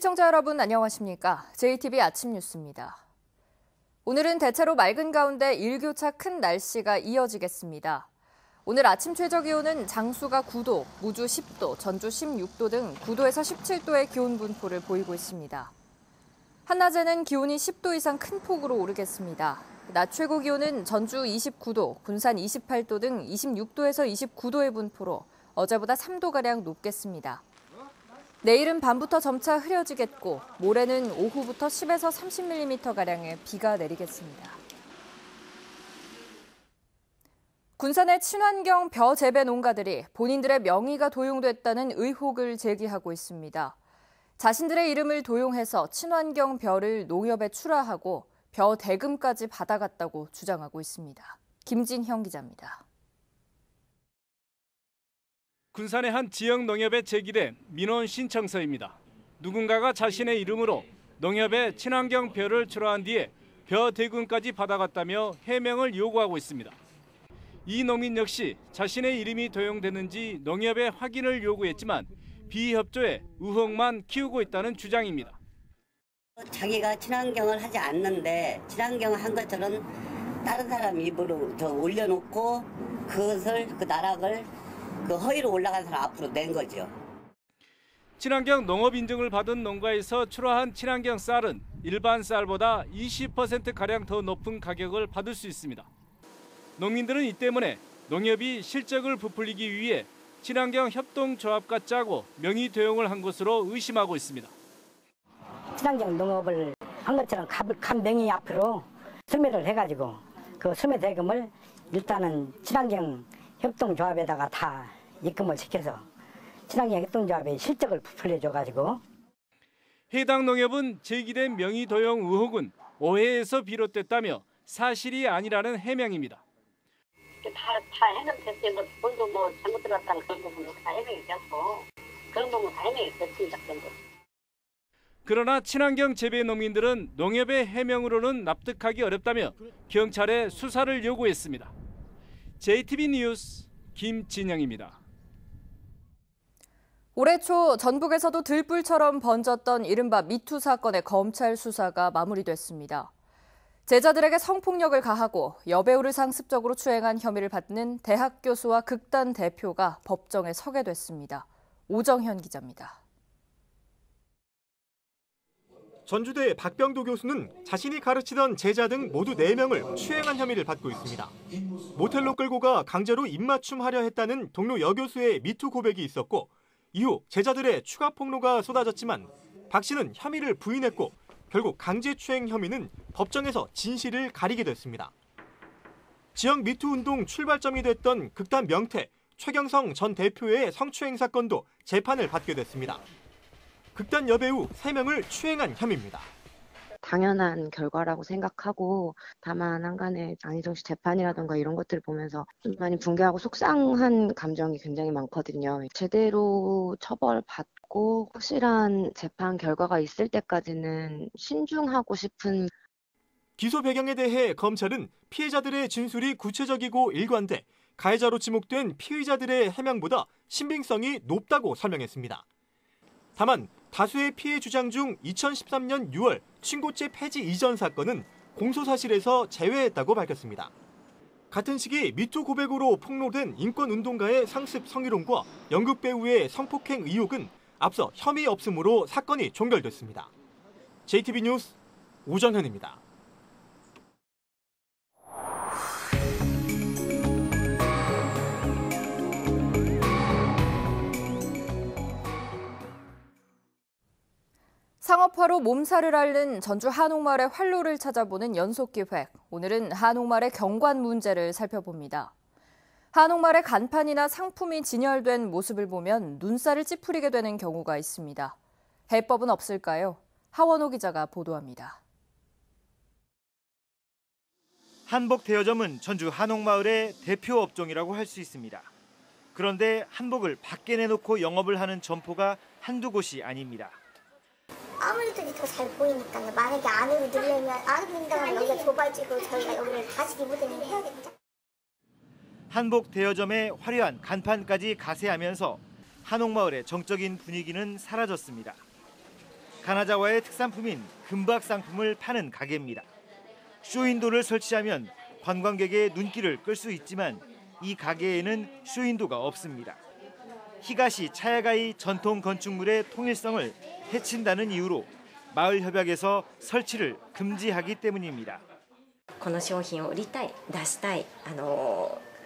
시청자 여러분 안녕하십니까? JTB 아침 뉴스입니다. 오늘은 대체로 맑은 가운데 일교차 큰 날씨가 이어지겠습니다. 오늘 아침 최저기온은 장수가 9도, 무주 10도, 전주 16도 등 9도에서 17도의 기온 분포를 보이고 있습니다. 한낮에는 기온이 10도 이상 큰 폭으로 오르겠습니다. 낮 최고 기온은 전주 29도, 군산 28도 등 26도에서 29도의 분포로 어제보다 3도가량 높겠습니다. 내일은 밤부터 점차 흐려지겠고 모레는 오후부터 10에서 30mm가량의 비가 내리겠습니다. 군산의 친환경 벼 재배 농가들이 본인들의 명의가 도용됐다는 의혹을 제기하고 있습니다. 자신들의 이름을 도용해서 친환경 벼를 농협에 출하하고 벼 대금까지 받아갔다고 주장하고 있습니다. 김진형 기자입니다. 군산의 한 지역 농협에 제기된 민원 신청서입니다. 누군가가 자신의 이름으로 농협에 친환경 벼를 출하한 뒤에 벼 대금까지 받아갔다며 해명을 요구하고 있습니다. 이 농민 역시 자신의 이름이 도용됐는지 농협에 확인을 요구했지만 비협조에 의혹만 키우고 있다는 주장입니다. 자기가 친환경을 하지 않는데 친환경을 한 것처럼 다른 사람 입으로 더 올려놓고 그것을 그 나락을 그 허위로 올라간 사람 앞으로 낸 거죠. 친환경 농업 인증을 받은 농가에서 출하한 친환경 쌀은 일반 쌀보다 20%가량 더 높은 가격을 받을 수 있습니다. 농민들은 이 때문에 농협이 실적을 부풀리기 위해 친환경 협동조합과 짜고 명의 도용을 한 것으로 의심하고 있습니다. 친환경 농업을 한 것처럼 간 명의 앞으로 수매를 해가지고 그 수매 대금을 일단은 친환경 협동조합에다가 다 입금을 시켜서 친환경 협동조합의 실적을 부풀려줘가지고. 해당 농협은 제기된 명의 도용 의혹은 오해에서 비롯됐다며 사실이 아니라는 해명입니다. 다 해명됐지, 돈도 잘못 들어갔다는 그런 부분도 다 해명이 됐고 그런 부분 다 해명이 됐습니다. 그러나 친환경 재배 농민들은 농협의 해명으로는 납득하기 어렵다며 경찰에 수사를 요구했습니다. JTB 뉴스 김진영입니다. 올해 초 전북에서도 들불처럼 번졌던 이른바 미투 사건의 검찰 수사가 마무리됐습니다. 제자들에게 성폭력을 가하고 여배우를 상습적으로 추행한 혐의를 받는 대학 교수와 극단 대표가 법정에 서게 됐습니다. 오정현 기자입니다. 전주대 박병도 교수는 자신이 가르치던 제자 등 모두 4명을 추행한 혐의를 받고 있습니다. 모텔로 끌고 가 강제로 입맞춤하려 했다는 동료 여교수의 미투 고백이 있었고 이후 제자들의 추가 폭로가 쏟아졌지만 박 씨는 혐의를 부인했고 결국 강제추행 혐의는 법정에서 진실을 가리게 됐습니다. 지역 미투 운동 출발점이 됐던 극단 명태 최경성 전 대표의 성추행 사건도 재판을 받게 됐습니다. 극단 여배우 3명을 추행한 혐의입니다. 당연한 결과라고 생각하고 다만 한간에 안희정 씨 재판이라든가 이런 것들을 보면서 좀 많이 붕괴하고 속상한 감정이 굉장히 많거든요. 제대로 처벌받고 확실한 재판 결과가 있을 때까지는 신중하고 싶은. 기소 배경에 대해 검찰은 피해자들의 진술이 구체적이고 일관돼 가해자로 지목된 피의자들의 해명보다 신빙성이 높다고 설명했습니다. 다만 다수의 피해 주장 중 2013년 6월 친고죄 폐지 이전 사건은 공소사실에서 제외했다고 밝혔습니다. 같은 시기 미투 고백으로 폭로된 인권운동가의 상습 성희롱과 연극 배우의 성폭행 의혹은 앞서 혐의 없음으로 사건이 종결됐습니다. JTB 뉴스 오정현입니다. 상업화로 몸살을 앓는 전주 한옥마을의 활로를 찾아보는 연속기획. 오늘은 한옥마을의 경관 문제를 살펴봅니다. 한옥마을의 간판이나 상품이 진열된 모습을 보면 눈살을 찌푸리게 되는 경우가 있습니다. 해법은 없을까요? 하원호 기자가 보도합니다. 한복 대여점은 전주 한옥마을의 대표 업종이라고 할 수 있습니다. 그런데 한복을 밖에 내놓고 영업을 하는 점포가 한두 곳이 아닙니다. 아무래도 더 잘 보이니까요. 만약에 안으로 넣으려면 안 된다면 여기가 좁아지고 저희가 여기를 다시 리모델링 해야겠죠. 한복 대여점의 화려한 간판까지 가세하면서 한옥마을의 정적인 분위기는 사라졌습니다. 가나자와의 특산품인 금박 상품을 파는 가게입니다. 쇼윈도를 설치하면 관광객의 눈길을 끌 수 있지만 이 가게에는 쇼윈도가 없습니다. 히가시 차야가이 전통 건축물의 통일성을 해친다는 이유로 마을 협약에서 설치를 금지하기 때문입니다. この商品を売りたい、出したい、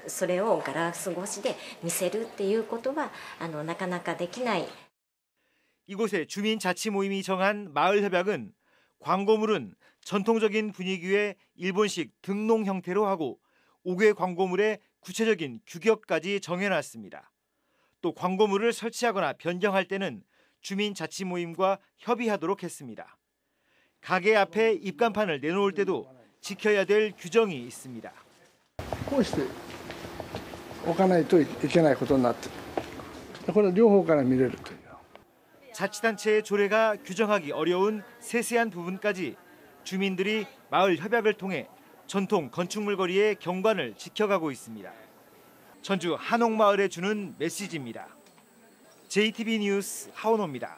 それをガラス越しで見せるっていうことはなかなかできない。 이곳의 주민자치 모임이 정한 마을 협약은 광고물은 전통적인 분위기의 일본식 등농 형태로 하고 5개 광고물의 구체적인 규격까지 정해놨습니다. 또 광고물을 설치하거나 변경할 때는 주민자치 모임과 협의하도록 했습니다. 가게 앞에 입간판을 내놓을 때도 지켜야 될 규정이 있습니다. こうして置かないといけないことになってる。これは両方から見れるという。 자치단체의 조례가 규정하기 어려운 세세한 부분까지 주민들이 마을 협약을 통해 전통 건축물 거리의 경관을 지켜가고 있습니다. 전주 한옥마을에 주는 메시지입니다. JTB 뉴스 하원호입니다.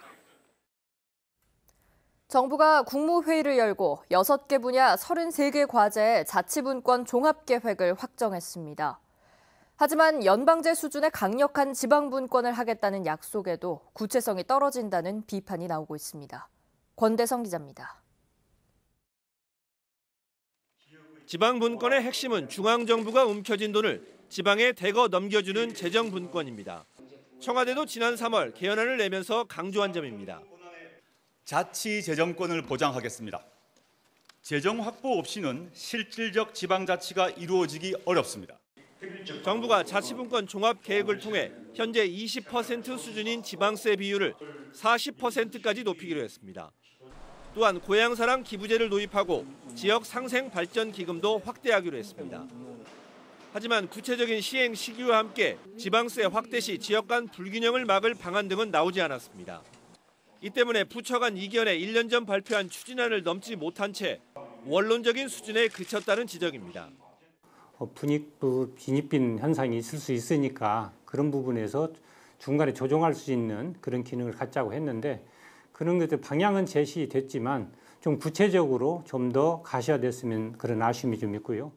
정부가 국무회의를 열고 6개 분야 33개 과제의 자치분권 종합계획을 확정했습니다. 하지만 연방제 수준의 강력한 지방분권을 하겠다는 약속에도 구체성이 떨어진다는 비판이 나오고 있습니다. 권대성 기자입니다. 지방분권의 핵심은 중앙정부가 움켜쥔 돈을 지방에 대거 넘겨주는 재정분권입니다. 청와대도 지난 3월 개헌안을 내면서 강조한 점입니다. 자치 재정권을 보장하겠습니다. 재정 확보 없이는 실질적 지방자치가 이루어지기 어렵습니다. 정부가 자치분권 종합계획을 통해 현재 20% 수준인 지방세 비율을 40%까지 높이기로 했습니다. 또한 고향사랑 기부제를 도입하고 지역 상생 발전 기금도 확대하기로 했습니다. 하지만 구체적인 시행 시기와 함께 지방세 확대 시 지역 간 불균형을 막을 방안 등은 나오지 않았습니다. 이 때문에 부처 간 이견에 1년 전 발표한 추진안을 넘지 못한 채 원론적인 수준에 그쳤다는 지적입니다. 빈입빈 현상이 있을 수 있으니까 그런 부분에서 중간에 조정할 수 있는 그런 기능을 갖자고 했는데 그런 것들 방향은 제시됐지만 좀 구체적으로 좀 더 가셔야됐으면 그런 아쉬움이 좀 있고요.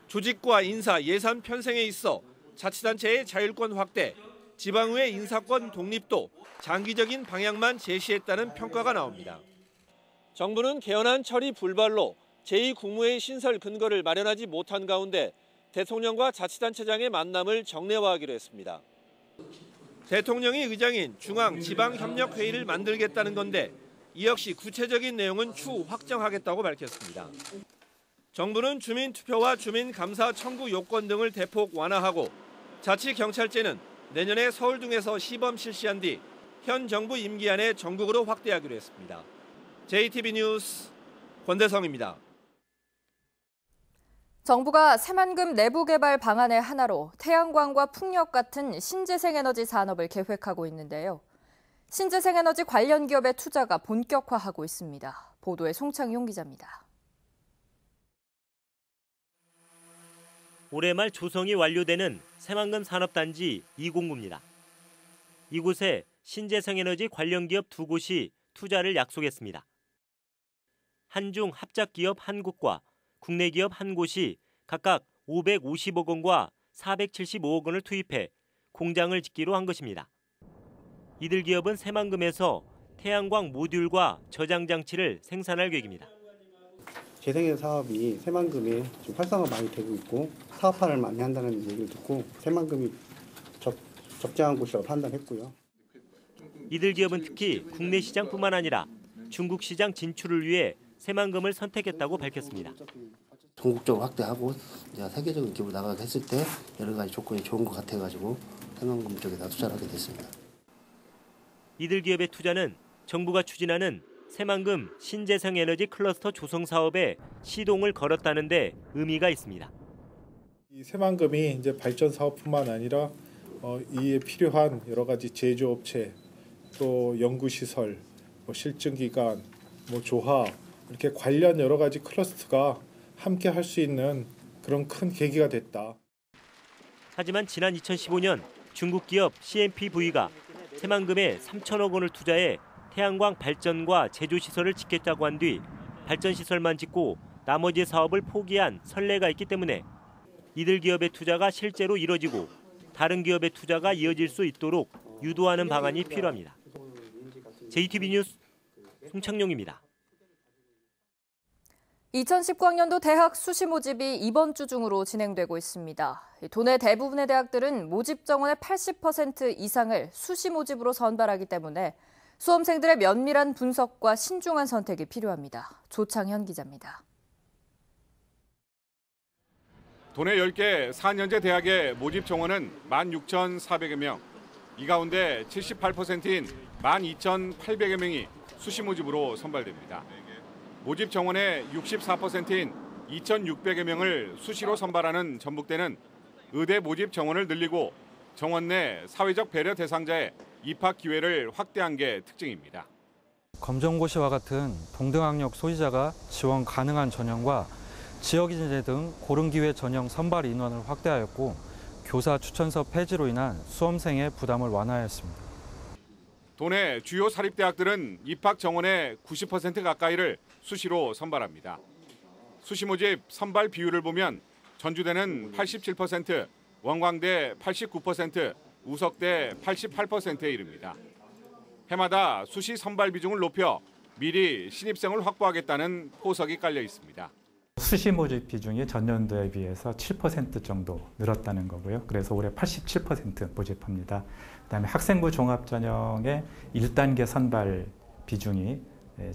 조직과 인사, 예산 편성에 있어 자치단체의 자율권 확대, 지방의회 인사권 독립도 장기적인 방향만 제시했다는 평가가 나옵니다. 정부는 개헌안 처리 불발로 제2국무회의 신설 근거를 마련하지 못한 가운데 대통령과 자치단체장의 만남을 정례화하기로 했습니다. 대통령이 의장인 중앙지방협력회의를 만들겠다는 건데 이 역시 구체적인 내용은 추후 확정하겠다고 밝혔습니다. 정부는 주민투표와 주민감사 청구 요건 등을 대폭 완화하고 자치경찰제는 내년에 서울 등에서 시범 실시한 뒤 현 정부 임기 안에 전국으로 확대하기로 했습니다. JTB 뉴스 권대성입니다. 정부가 새만금 내부개발 방안의 하나로 태양광과 풍력 같은 신재생에너지 산업을 계획하고 있는데요. 신재생에너지 관련 기업의 투자가 본격화하고 있습니다. 보도에 송창용 기자입니다. 올해 말 조성이 완료되는 새만금 산업단지 2공구입니다. 이곳에 신재생에너지 관련 기업 2곳이 투자를 약속했습니다. 한중 합작기업 1곳과 국내 기업 1곳이 각각 550억 원과 475억 원을 투입해 공장을 짓기로 한 것입니다. 이들 기업은 새만금에서 태양광 모듈과 저장 장치를 생산할 계획입니다. 재생에너지 사업이 새만금에 좀 활성화 많이 되고 있고 사업화를 많이 한다는 얘기를 듣고 새만금이 적정한 곳이라고 판단했고요. 이들 기업은 특히 국내 시장뿐만 아니라 중국 시장 진출을 위해 새만금을 선택했다고 밝혔습니다. 전국적으로 확대하고 세계적인 기업으로 나가게 했을 때 여러 가지 조건이 좋은 것 같아가지고 새만금 쪽에다 투자를 하게 됐습니다. 이들 기업의 투자는 정부가 추진하는 새만금 신재생에너지 클러스터 조성 사업에 시동을 걸었다는 데 의미가 있습니다. 이 새만금이 이제 발전 사업뿐만 아니라 이에 필요한 여러 가지 제조업체, 또 연구시설, 실증기관, 조합 이렇게 관련 여러 가지 클러스터가 함께 할 수 있는 그런 큰 계기가 됐다. 하지만 지난 2015년 중국 기업 CNPV가 새만금에 3천억 원을 투자해 태양광 발전과 제조시설을 짓겠다고 한 뒤 발전시설만 짓고 나머지 사업을 포기한 선례가 있기 때문에 이들 기업의 투자가 실제로 이뤄지고 다른 기업의 투자가 이어질 수 있도록 유도하는 방안이 필요합니다. JTB 뉴스 송창용입니다. 2019학년도 대학 수시 모집이 이번 주 중으로 진행되고 있습니다. 도내 대부분의 대학들은 모집 정원의 80% 이상을 수시 모집으로 선발하기 때문에 수험생들의 면밀한 분석과 신중한 선택이 필요합니다. 조창현 기자입니다. 도내 10개 4년제 대학의 모집 정원은 16,400여 명. 이 가운데 78%인 12,800여 명이 수시 모집으로 선발됩니다. 모집 정원의 64%인 2,600여 명을 수시로 선발하는 전북대는 의대 모집 정원을 늘리고 정원 내 사회적 배려 대상자의 입학 기회를 확대한 게 특징입니다. 검정고시와 같은 동등학력 소지자가 지원 가능한 전형과 지역인재 등 고른기회 전형 선발 인원을 확대하였고 교사 추천서 폐지로 인한 수험생의 부담을 완화하였습니다. 도내 주요 사립대학들은 입학 정원의 90% 가까이를 수시로 선발합니다. 수시 모집 선발 비율을 보면 전주대는 87%, 원광대 89%, 우석대 88%에 이릅니다. 해마다 수시 선발 비중을 높여 미리 신입생을 확보하겠다는 포석이 깔려 있습니다. 수시 모집 비중이 전년도에 비해서 7% 정도 늘었다는 거고요. 그래서 올해 87% 모집합니다. 그다음에 학생부 종합전형의 1단계 선발 비중이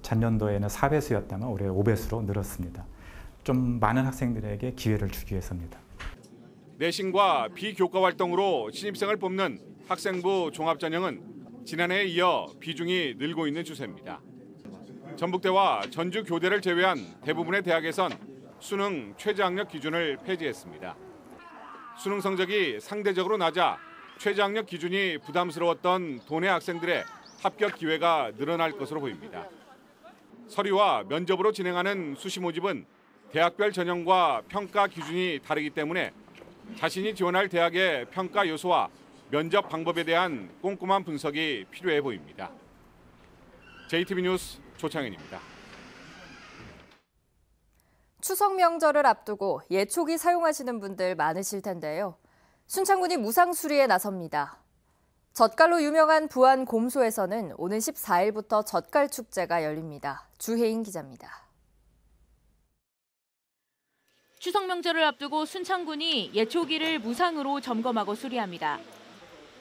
전년도에는 4배수였다면 올해 5배수로 늘었습니다. 좀 많은 학생들에게 기회를 주기 위해서입니다. 내신과 비교과 활동으로 신입생을 뽑는 학생부 종합전형은 지난해에 이어 비중이 늘고 있는 추세입니다. 전북대와 전주 교대를 제외한 대부분의 대학에선 수능 최저학력 기준을 폐지했습니다. 수능 성적이 상대적으로 낮아 최저학력 기준이 부담스러웠던 도내 학생들의 합격 기회가 늘어날 것으로 보입니다. 서류와 면접으로 진행하는 수시 모집은 대학별 전형과 평가 기준이 다르기 때문에 자신이 지원할 대학의 평가 요소와 면접 방법에 대한 꼼꼼한 분석이 필요해 보입니다. JTB 뉴스 조창현입니다. 추석 명절을 앞두고 예초기 사용하시는 분들 많으실 텐데요. 순창군이 무상수리에 나섭니다. 젓갈로 유명한 부안 곰소에서는 오는 14일부터 젓갈 축제가 열립니다. 주혜인 기자입니다. 추석 명절을 앞두고 순창군이 예초기를 무상으로 점검하고 수리합니다.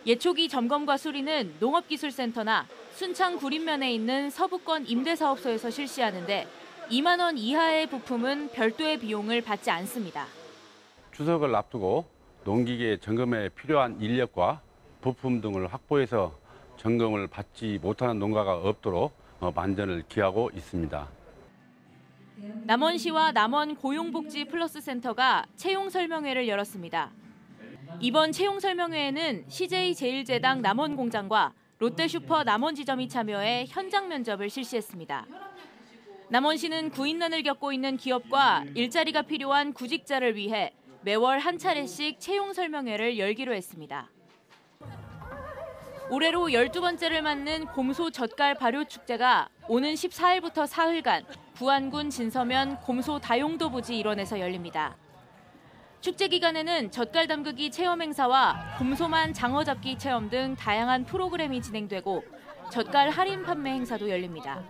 예초기 점검과 수리는 농업기술센터나 순창 구림면에 있는 서부권 임대사업소에서 실시하는데 2만 원 이하의 부품은 별도의 비용을 받지 않습니다. 추석을 앞두고 농기계 점검에 필요한 인력과 부품 등을 확보해서 점검을 받지 못하는 농가가 없도록 만전을 기하고 있습니다. 남원시와 남원 고용복지 플러스 센터가 채용 설명회를 열었습니다. 이번 채용 설명회에는 CJ제일제당 남원공장과 롯데슈퍼 남원지점이 참여해 현장 면접을 실시했습니다. 남원시는 구인난을 겪고 있는 기업과 일자리가 필요한 구직자를 위해 매월 한 차례씩 채용 설명회를 열기로 했습니다. 올해로 12번째를 맞는 곰소 젓갈 발효 축제가 오는 14일부터 사흘간 부안군 진서면 곰소 다용도 부지 일원에서 열립니다. 축제 기간에는 젓갈 담그기 체험 행사와 곰소만 장어 잡기 체험 등 다양한 프로그램이 진행되고 젓갈 할인 판매 행사도 열립니다.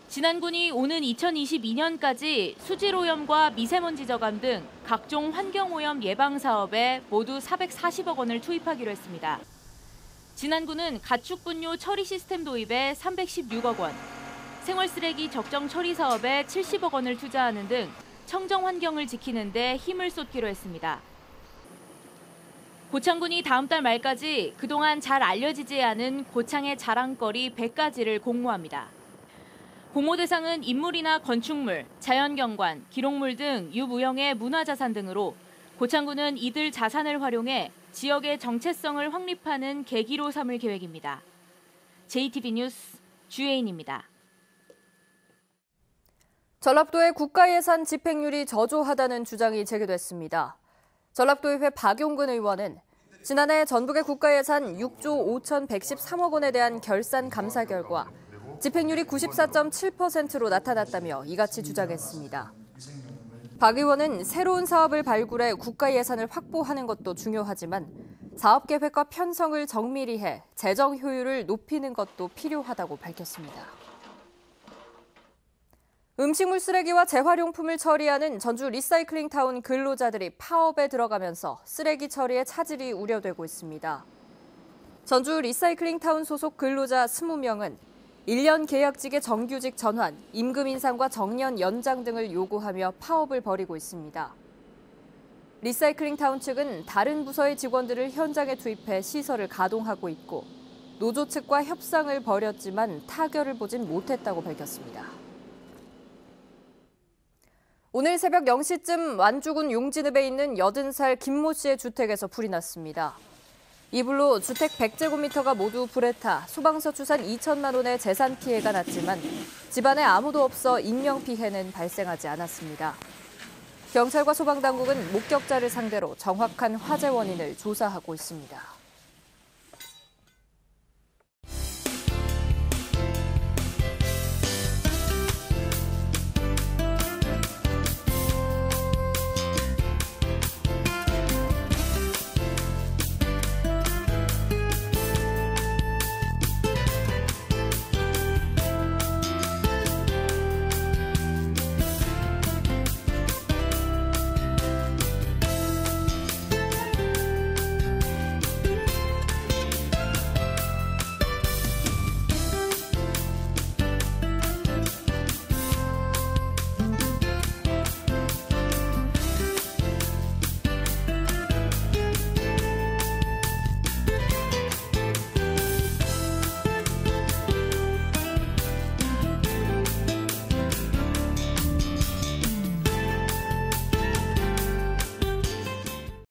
진안군이 오는 2022년까지 수질오염과 미세먼지 저감 등 각종 환경오염 예방 사업에 모두 440억 원을 투입하기로 했습니다. 진안군은 가축분뇨 처리 시스템 도입에 316억 원, 생활쓰레기 적정 처리 사업에 70억 원을 투자하는 등 청정 환경을 지키는 데 힘을 쏟기로 했습니다. 고창군이 다음 달 말까지 그동안 잘 알려지지 않은 고창의 자랑거리 100가지를 공모합니다. 공모 대상은 인물이나 건축물, 자연경관, 기록물 등 유무형의 문화자산 등으로 고창군은 이들 자산을 활용해 지역의 정체성을 확립하는 계기로 삼을 계획입니다. JTB 뉴스 주혜인입니다. 전라도의 국가예산 집행률이 저조하다는 주장이 제기됐습니다. 전라도의회 박용근 의원은 지난해 전북의 국가예산 6조 5,113억 원에 대한 결산 감사 결과 집행률이 94.7%로 나타났다며 이같이 주장했습니다. 박 의원은 새로운 사업을 발굴해 국가 예산을 확보하는 것도 중요하지만 사업 계획과 편성을 정밀히 해 재정 효율을 높이는 것도 필요하다고 밝혔습니다. 음식물 쓰레기와 재활용품을 처리하는 전주 리사이클링 타운 근로자들이 파업에 들어가면서 쓰레기 처리에 차질이 우려되고 있습니다. 전주 리사이클링 타운 소속 근로자 20명은 1년 계약직의 정규직 전환, 임금 인상과 정년 연장 등을 요구하며 파업을 벌이고 있습니다. 리사이클링 타운 측은 다른 부서의 직원들을 현장에 투입해 시설을 가동하고 있고 노조 측과 협상을 벌였지만 타결을 보진 못했다고 밝혔습니다. 오늘 새벽 0시쯤 완주군 용진읍에 있는 80살 김모 씨의 주택에서 불이 났습니다. 이 불로 주택 100제곱미터가 모두 불에 타 소방서 추산 2천만 원의 재산 피해가 났지만 집안에 아무도 없어 인명피해는 발생하지 않았습니다. 경찰과 소방당국은 목격자를 상대로 정확한 화재 원인을 조사하고 있습니다.